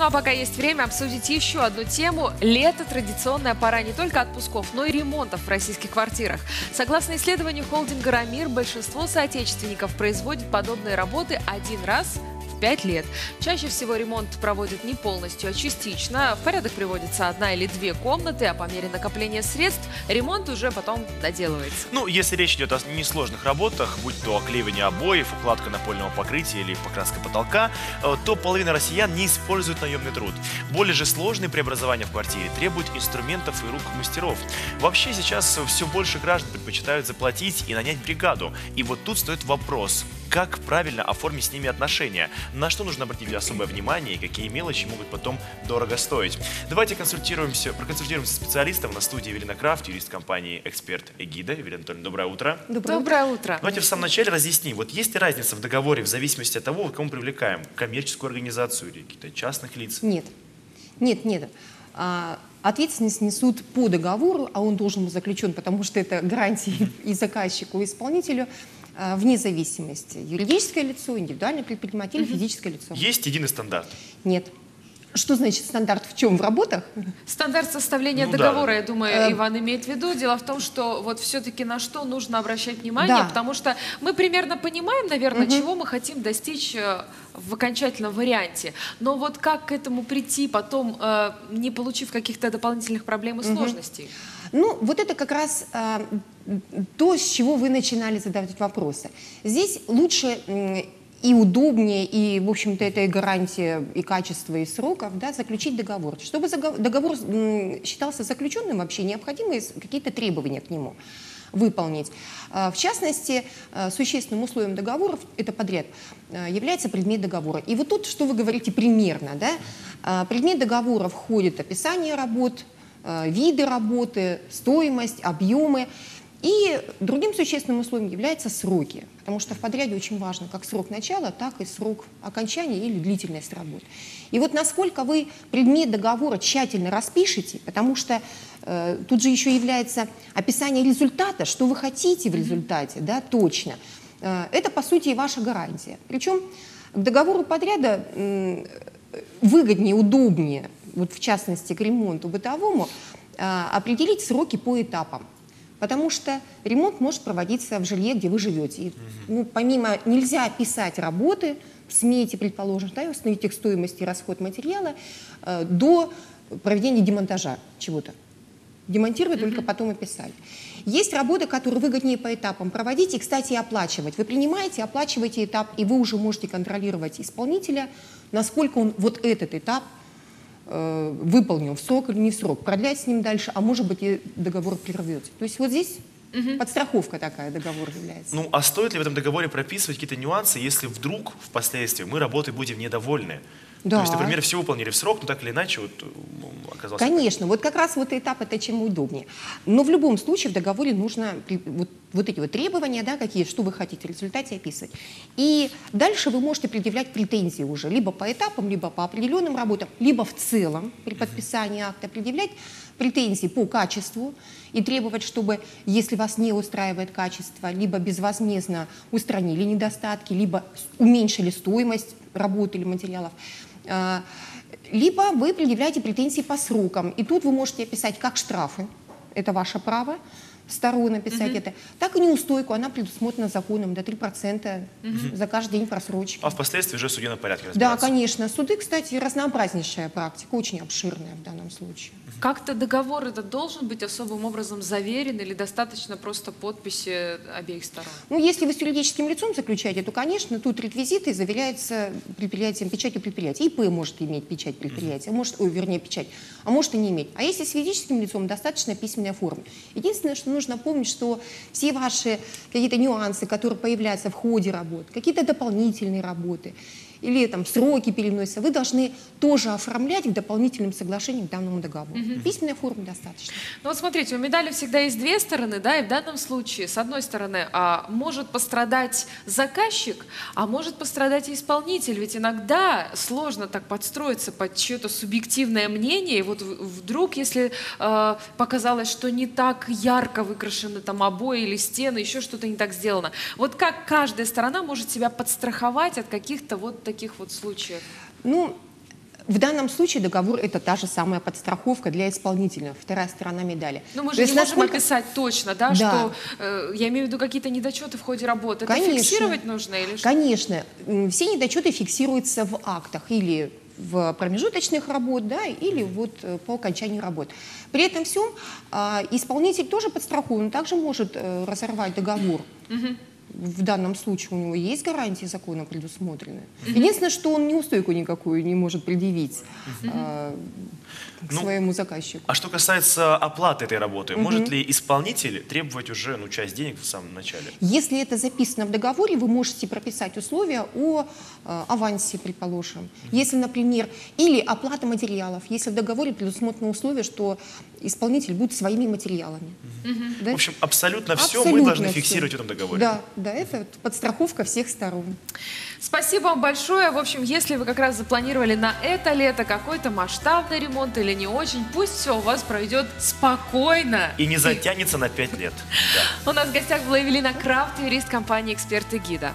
Ну а пока есть время обсудить еще одну тему. Лето – традиционная пора не только отпусков, но и ремонтов в российских квартирах. Согласно исследованию холдинга «Рамир», большинство соотечественников производит подобные работы один раз в 5 лет. Чаще всего ремонт проводят не полностью, а частично. В порядок приводится 1 или 2 комнаты, а по мере накопления средств ремонт уже потом доделывается. Ну, если речь идет о несложных работах, будь то оклеивание обоев, укладка напольного покрытия или покраска потолка, то половина россиян не использует наемный труд. Более же сложные преобразования в квартире требуют инструментов и рук мастеров. Вообще сейчас все больше граждан предпочитают заплатить и нанять бригаду. И вот тут стоит вопрос: как правильно оформить с ними отношения? На что нужно обратить особое внимание и какие мелочи могут потом дорого стоить? Давайте проконсультируемся с специалистом. На студии Евелина Крафт, юрист компании «Эксперт Эгида». Евелина Анатольевна, доброе утро. Доброе утро. Давайте в самом начале разъясним. Вот есть ли разница в договоре в зависимости от того, кому привлекаем? Коммерческую организацию или каких-то частных лиц? Нет. Ответственность несут по договору, а он должен быть заключен, потому что это гарантии и заказчику, и исполнителю, вне зависимости. Юридическое лицо, индивидуальный предприниматель, физическое лицо. Есть единый стандарт? Нет. Что значит стандарт в чем? В работах? Стандарт составления договора, я думаю, Иван имеет в виду. Дело в том, что вот все-таки на что нужно обращать внимание, потому что мы примерно понимаем, наверное, чего мы хотим достичь в окончательном варианте. Но вот как к этому прийти потом, не получив каких-то дополнительных проблем и сложностей? Ну, вот это как раз то, с чего вы начинали задавать вопросы. Здесь лучше и удобнее, и, в общем-то, это и гарантия и качества, и сроков, да, заключить договор. Чтобы договор считался заключенным, вообще необходимы какие-то требования к нему выполнить. В частности, существенным условием договоров, это подряд, является предмет договора. И вот тут, что вы говорите примерно, да, предмет договора входит описание работ, виды работы, стоимость, объемы. И другим существенным условием являются сроки, потому что в подряде очень важно как срок начала, так и срок окончания или длительность работ. И вот насколько вы предмет договора тщательно распишете, потому что тут же еще является описание результата, что вы хотите в результате, да, точно. Это, по сути, и ваша гарантия. Причем к договору подряда выгоднее, удобнее, вот в частности к ремонту бытовому, определить сроки по этапам. Потому что ремонт может проводиться в жилье, где вы живете. И, ну, помимо нельзя описать работы в смете, предположим, да, и установить их стоимость и расход материала до проведения демонтажа чего-то. Демонтировать только потом описать. Есть работы, которые выгоднее по этапам проводить и, кстати, оплачивать. Вы принимаете, оплачиваете этап, и вы уже можете контролировать исполнителя, насколько он вот этот этап выполнил в срок или не в срок, продлять с ним дальше, а может быть и договор прервется. То есть вот здесь подстраховка такая договор является. Ну, а стоит ли в этом договоре прописывать какие-то нюансы, если вдруг впоследствии мы работой будем недовольны? Да. То есть, например, все выполнили в срок, но так или иначе вот, оказалось... Конечно, вот как раз вот этап это чем удобнее. Но в любом случае в договоре нужно вот эти вот требования, да, какие, что вы хотите в результате описывать. И дальше вы можете предъявлять претензии уже либо по этапам, либо по определенным работам, либо в целом при подписании акта предъявлять претензии по качеству и требовать, чтобы, если вас не устраивает качество, либо безвозмездно устранили недостатки, либо уменьшили стоимость работы или материалов, либо вы предъявляете претензии по срокам. И тут вы можете описать как штрафы, это ваше право, сторон написать это, так и неустойку, она предусмотрена законом до 3% за каждый день просрочки. А впоследствии уже в судебном порядке Да, разбираться. конечно. Суды, кстати, разнообразнейшая практика, очень обширная в данном случае. Как-то договор этот должен быть особым образом заверен или достаточно просто подписи обеих сторон? Ну, если вы с юридическим лицом заключаете, то, конечно, тут реквизиты заверяются предприятием, печатью предприятия. ИП может иметь печать предприятия, вернее, печать, а может и не иметь. А если с физическим лицом, достаточно письменной формы. Единственное, что нужно помнить, что все ваши какие-то нюансы, которые появляются в ходе работ, какие-то дополнительные работы, или там сроки переносятся, вы должны тоже оформлять в дополнительном соглашении к данному договору. Письменной формы достаточно. Ну вот смотрите, у медали всегда есть две стороны, да, и в данном случае, с одной стороны, может пострадать заказчик, а может пострадать и исполнитель, ведь иногда сложно так подстроиться под чье-то субъективное мнение, и вот вдруг, если показалось, что не так ярко выкрашены там обои или стены, еще что-то не так сделано, вот как каждая сторона может себя подстраховать от каких-то вот таких вот случаев? Ну, В данном случае договор – это та же самая подстраховка для исполнителя, вторая сторона медали. Ну, мы То же есть не можем насколько- описать точно, да, Да. что, я имею в виду какие-то недочеты в ходе работы. Это Конечно. фиксировать нужно или что? Конечно, все недочеты фиксируются в актах или в промежуточных работ, да, или вот по окончанию работ. При этом всем исполнитель тоже подстрахован, также может разорвать договор. В данном случае у него есть гарантии закона предусмотрены. Единственное, что он неустойку никакую не может предъявить к своему заказчику. А что касается оплаты этой работы, может ли исполнитель требовать уже часть денег в самом начале? Если это записано в договоре, вы можете прописать условия о авансе, предположим. Если, например, или оплата материалов, если в договоре предусмотрено условие, что исполнитель будет своими материалами. Да? В общем, абсолютно все мы Абсолютно должны всё. фиксировать в этом договоре. Да, да, это подстраховка всех сторон. Спасибо вам большое. В общем, если вы как раз запланировали на это лето какой-то масштабный ремонт или не очень, пусть все у вас пройдет спокойно. И не затянется на 5 лет. Да. У нас в гостях была Эвелина Крафт, юрист компании «Эксперты Гида».